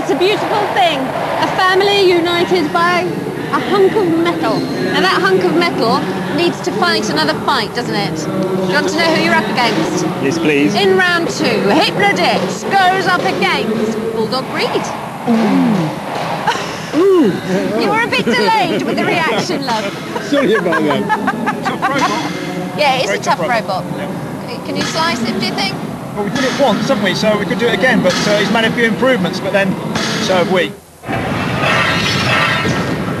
It's a beautiful thing. A family united by a hunk of metal. Now that hunk of metal needs to fight another fight, doesn't it? Do you want to know who you're up against? Yes, please. In round 2, Hypno-Disc goes up against Bulldog breed. Ooh. You were a bit delayed with the reaction, love. Sorry about that. Tough robot. Yeah, it's Very a tough tough robot. Yeah. Can you slice it, do you think? Well, we did it once, haven't we? So we could do it again, but he's made a few improvements, but then so have we.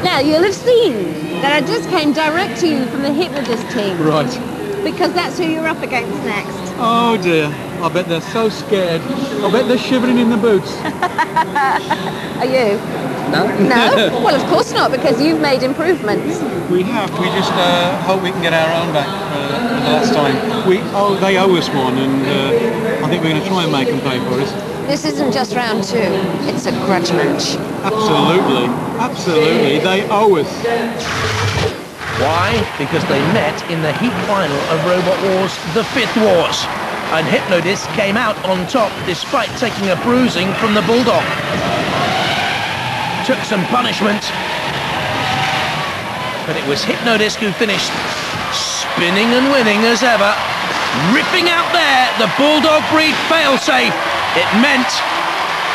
Now, you'll have seen that I just came direct to you from the Hypno-Disc team. Right. Because that's who you're up against next. Oh dear. I bet they're so scared. I bet they're shivering in the boots. Are you? No. No? Well, of course not, because you've made improvements. We have. We just hope we can get our own back for the last time. They owe us one, and I think we're going to try and make them pay for it. This isn't just round 2, it's a grudge match. Absolutely. Absolutely. They owe us. Why? Because they met in the heat final of Robot Wars, the 5th Wars. And Hypno-Disc came out on top despite taking a bruising from the Bulldog. Took some punishment. But it was Hypno-Disc who finished spinning and winning as ever. Ripping out there the Bulldog breed failsafe. It meant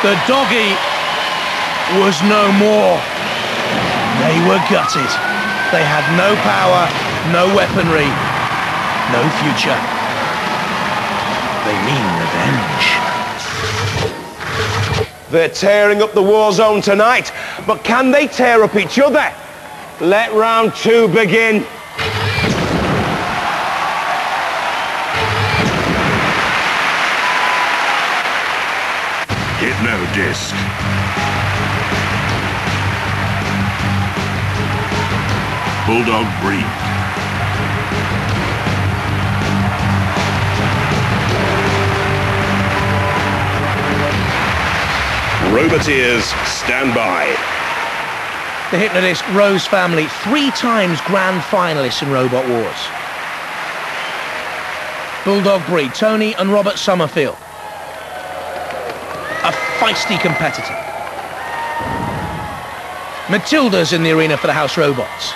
the doggy was no more. They were gutted. They had no power, no weaponry, no future. They mean revenge. They're tearing up the war zone tonight, but can they tear up each other? Let round 2 begin. Hypno-Disc. Bulldog breed. Roboteers, stand by. The Hypno-Disc Rose family, 3 times grand finalists in Robot Wars. Bulldog breed, Tony and Robert Summerfield. A feisty competitor. Matilda's in the arena for the House Robots.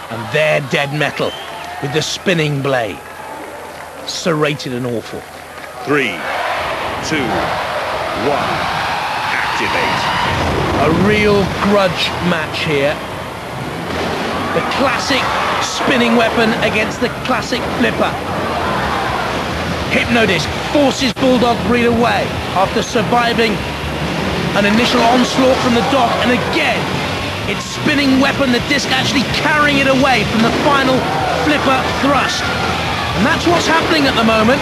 And they're dead metal with the spinning blade. Serrated and awful. 3, 2, 1, activate. A real grudge match here. The classic spinning weapon against the classic flipper. Hypno-Disc forces Bulldog breed away after surviving an initial onslaught from the dog, and again its spinning weapon, the disc actually carrying it away from the final flipper thrust. And that's what's happening at the moment.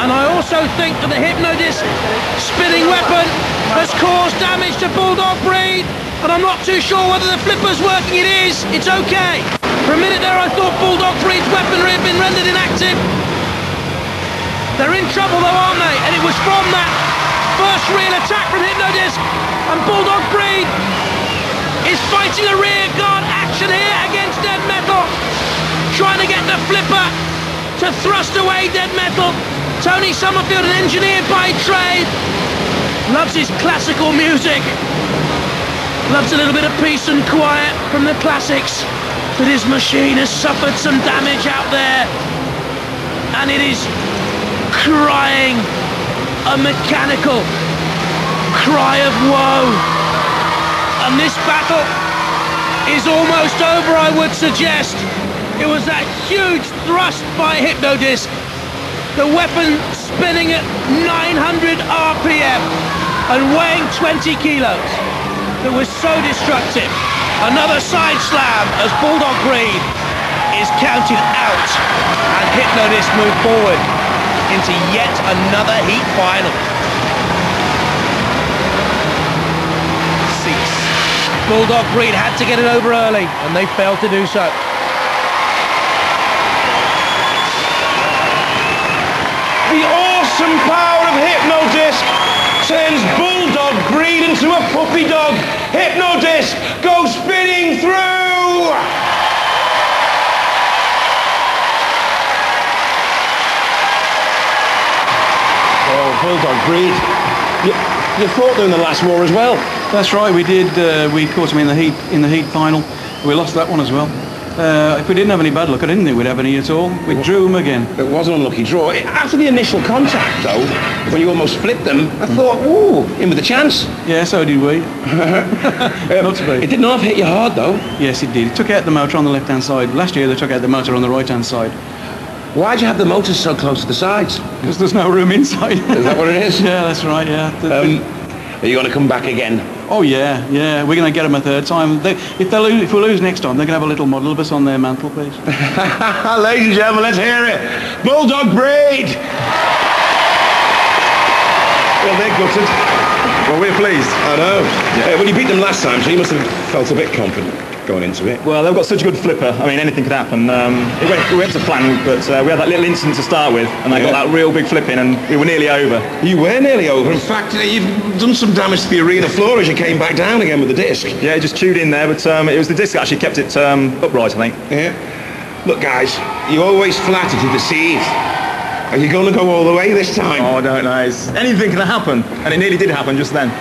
And I also think that the Hypno-Disc spinning weapon has caused damage to Bulldog breed, and I'm not too sure whether the flipper's working. It is. It's okay. For a minute there I thought Bulldog breed's weaponry had been rendered inactive. They're in trouble though, aren't they? And it was from that first real attack from Hypno-Disc, and Bulldog breed is fighting a rear guard action here against dead metal, trying to get the flipper to thrust away dead metal. Tony Summerfield, an engineer by trade, loves his classical music, loves a little bit of peace and quiet from the classics, but his machine has suffered some damage out there, and it is crying a mechanical cry of woe. And this battle is almost over, I would suggest. It was that huge thrust by Hypno-Disc, the weapon spinning at 900 RPM and weighing 20 kilos, that was so destructive. Another side slam as Bulldog breed is counted out, and Hypno-Disc move forward into yet another heat final. Cease. Bulldog breed had to get it over early, and they failed to do so. The awesome power of Hypno-Disc turns Bulldog breed into a puppy dog. Hypno-Disc goes spinning through! Oh, Bulldog breed. You fought them in the last war as well. That's right, we did. We caught them in the heat final. We lost that one as well. If we didn't have any bad luck, I didn't think we'd have any at all. We drew them again. It was an unlucky draw. After the initial contact, though, when you almost flipped them, I thought, ooh, in with a chance. Yeah, so did we. Not to be. It did not hit you hard, though. Yes, it did. It took out the motor on the left-hand side. Last year they took out the motor on the right-hand side. Why'd you have the motors so close to the sides? Because there's no room inside. Is that what it is? Yeah, that's right, yeah. Are you going to come back again? Oh yeah, we're going to get them a third time. If we lose next time, they're going to have a little model of us on their mantelpiece. Ladies and gentlemen, let's hear it. Bulldog breed! Well, they're gutted. Well, we're pleased. I know. Yeah. Well, you beat them last time, so you must have felt a bit confident going into it. Well, they've got such a good flipper. I mean, anything could happen. It went to plan, but we had that little incident to start with, and they got that real big flip in, and we were nearly over. You were nearly over. In fact, you've done some damage to the arena floor as you came back down again with the disc. Yeah, it just chewed in there, but it was the disc that actually kept it upright, I think. Yeah. Look, guys, you always flatter to deceive. Are you going to go all the way this time? Oh, I don't know. Anything can happen, and it nearly did happen just then.